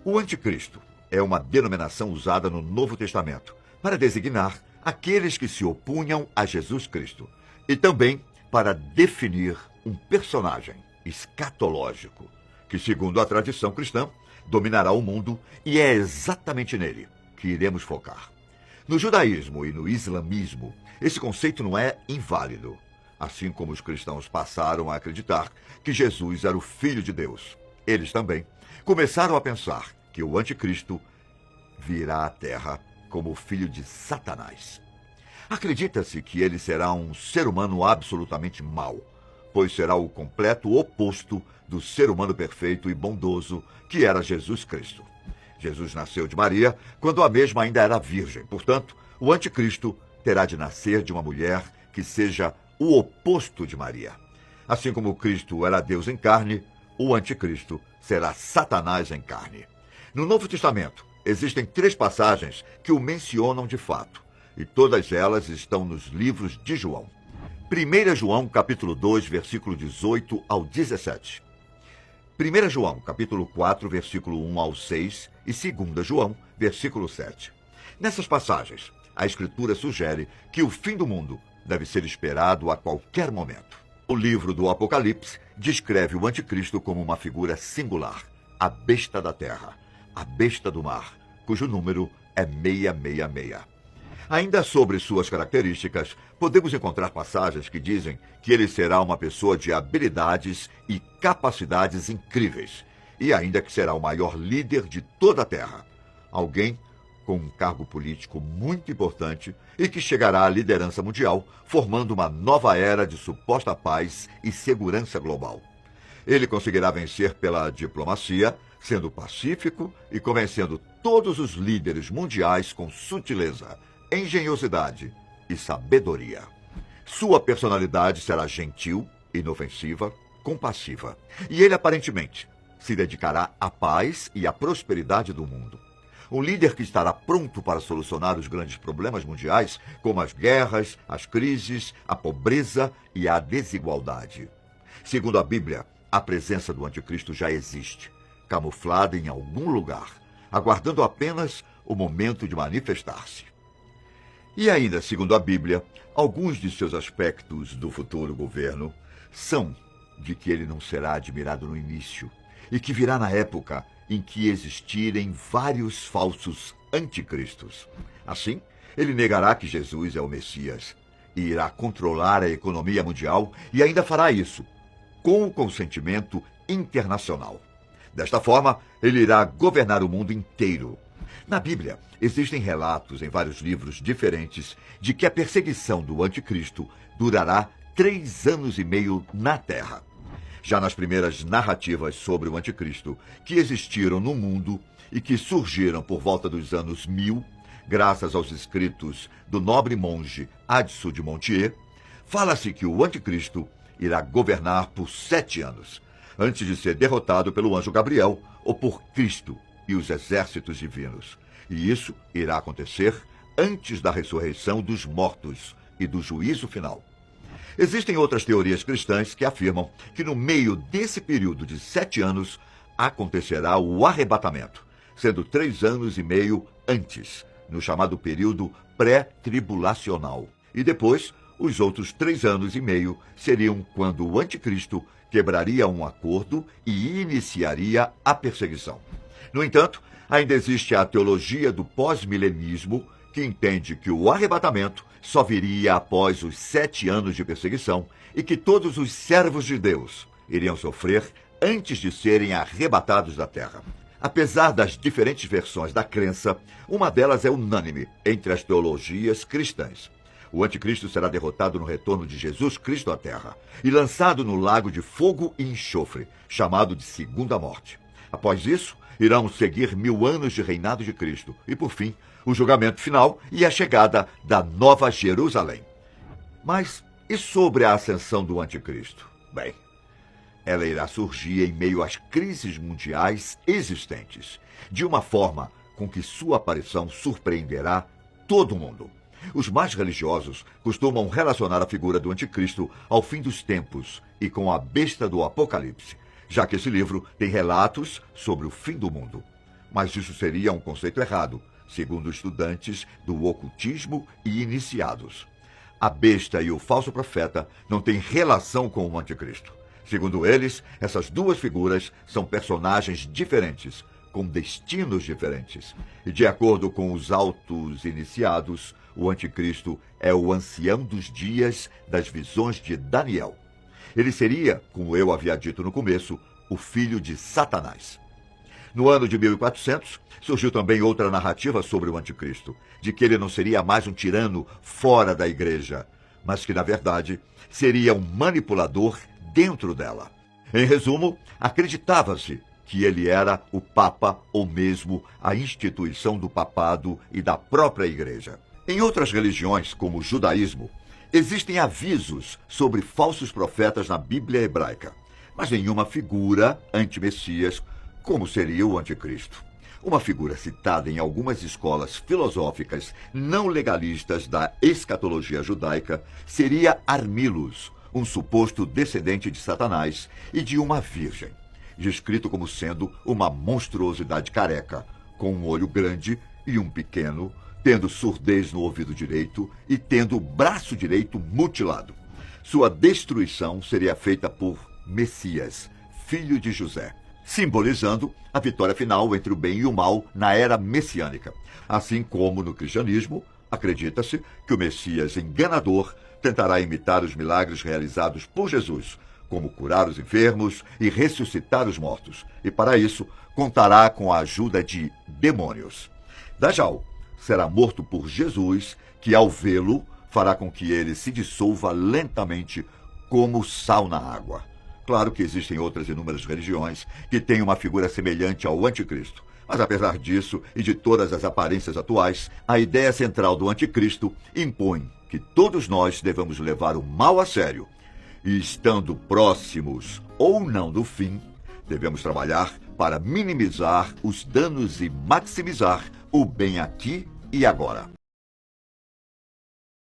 O anticristo é uma denominação usada no Novo Testamento para designar aqueles que se opunham a Jesus Cristo e também para definir um personagem escatológico que, segundo a tradição cristã, dominará o mundo, e é exatamente nele que iremos focar. No judaísmo e no islamismo, esse conceito não é inválido, assim como os cristãos passaram a acreditar que Jesus era o Filho de Deus. Eles também começaram a pensar que o anticristo virá à Terra como filho de Satanás. Acredita-se que ele será um ser humano absolutamente mau, pois será o completo oposto do ser humano perfeito e bondoso que era Jesus Cristo. Jesus nasceu de Maria quando a mesma ainda era virgem. Portanto, o anticristo terá de nascer de uma mulher que seja o oposto de Maria. Assim como Cristo era Deus em carne, o anticristo será Satanás em carne. No Novo Testamento, existem 3 passagens que o mencionam de fato, e todas elas estão nos livros de João. 1 João, capítulo 2, versículo 18 ao 17. 1 João, capítulo 4, versículo 1 ao 6 e 2 João, versículo 7. Nessas passagens, a Escritura sugere que o fim do mundo deve ser esperado a qualquer momento. O livro do Apocalipse descreve o anticristo como uma figura singular, a besta da terra, a besta do mar, cujo número é 666. Ainda sobre suas características, podemos encontrar passagens que dizem que ele será uma pessoa de habilidades e capacidades incríveis, e ainda que será o maior líder de toda a Terra. Alguém com um cargo político muito importante e que chegará à liderança mundial, formando uma nova era de suposta paz e segurança global. Ele conseguirá vencer pela diplomacia, sendo pacífico e convencendo todos os líderes mundiais com sutileza, engenhosidade e sabedoria. Sua personalidade será gentil, inofensiva, compassiva. E ele aparentemente se dedicará à paz e à prosperidade do mundo. Um líder que estará pronto para solucionar os grandes problemas mundiais, como as guerras, as crises, a pobreza e a desigualdade. Segundo a Bíblia, a presença do anticristo já existe, camuflada em algum lugar, aguardando apenas o momento de manifestar-se. E ainda, segundo a Bíblia, alguns de seus aspectos do futuro governo são de que ele não será admirado no início e que virá na época em que existirem vários falsos anticristos. Assim, ele negará que Jesus é o Messias e irá controlar a economia mundial e ainda fará isso com o consentimento internacional. Desta forma, ele irá governar o mundo inteiro. Na Bíblia, existem relatos em vários livros diferentes de que a perseguição do anticristo durará 3 anos e meio na Terra. Já nas primeiras narrativas sobre o anticristo que existiram no mundo e que surgiram por volta dos anos 1000, graças aos escritos do nobre monge Adso de Montier, fala-se que o anticristo irá governar por 7 anos, antes de ser derrotado pelo anjo Gabriel ou por Cristo e os exércitos divinos. E isso irá acontecer antes da ressurreição dos mortos e do juízo final. Existem outras teorias cristãs que afirmam que no meio desse período de 7 anos acontecerá o arrebatamento, sendo 3 anos e meio antes, no chamado período pré-tribulacional. E depois, os outros 3 anos e meio seriam quando o anticristo quebraria um acordo e iniciaria a perseguição. No entanto, ainda existe a teologia do pós-milenismo, que entende que o arrebatamento só viria após os 7 anos de perseguição e que todos os servos de Deus iriam sofrer antes de serem arrebatados da terra. Apesar das diferentes versões da crença, uma delas é unânime entre as teologias cristãs. O anticristo será derrotado no retorno de Jesus Cristo à terra e lançado no lago de fogo e enxofre, chamado de Segunda Morte. Após isso, irão seguir 1000 anos de reinado de Cristo e, por fim, o julgamento final e a chegada da Nova Jerusalém. Mas e sobre a ascensão do anticristo? Bem, ela irá surgir em meio às crises mundiais existentes, de uma forma com que sua aparição surpreenderá todo mundo. Os mais religiosos costumam relacionar a figura do anticristo ao fim dos tempos e com a besta do Apocalipse, já que esse livro tem relatos sobre o fim do mundo. mas isso seria um conceito errado, segundo estudantes do ocultismo e iniciados. A besta e o falso profeta não têm relação com o anticristo. Segundo eles, essas duas figuras são personagens diferentes, com destinos diferentes. E de acordo com os autos iniciados, o anticristo é o ancião dos dias das visões de Daniel. Ele seria, como eu havia dito no começo, o filho de Satanás. No ano de 1400, surgiu também outra narrativa sobre o anticristo, de que ele não seria mais um tirano fora da igreja, mas que, na verdade, seria um manipulador dentro dela. Em resumo, acreditava-se que ele era o Papa ou mesmo a instituição do papado e da própria igreja. Em outras religiões, como o judaísmo, existem avisos sobre falsos profetas na Bíblia hebraica, mas nenhuma figura anti-messias como seria o anticristo. Uma figura citada em algumas escolas filosóficas não legalistas da escatologia judaica seria Armilos, um suposto descendente de Satanás e de uma virgem, descrito como sendo uma monstruosidade careca, com um olho grande e um pequeno, tendo surdez no ouvido direito e tendo o braço direito mutilado. Sua destruição seria feita por Messias, filho de José, simbolizando a vitória final entre o bem e o mal na era messiânica. Assim como no cristianismo, acredita-se que o Messias enganador tentará imitar os milagres realizados por Jesus, como curar os enfermos e ressuscitar os mortos, e para isso contará com a ajuda de demônios. Dajjal será morto por Jesus, que ao vê-lo fará com que ele se dissolva lentamente como sal na água. Claro que existem outras inúmeras religiões que têm uma figura semelhante ao anticristo. Mas apesar disso e de todas as aparências atuais, a ideia central do anticristo impõe que todos nós devamos levar o mal a sério. E estando próximos ou não do fim, devemos trabalhar para minimizar os danos e maximizar o bem aqui e agora.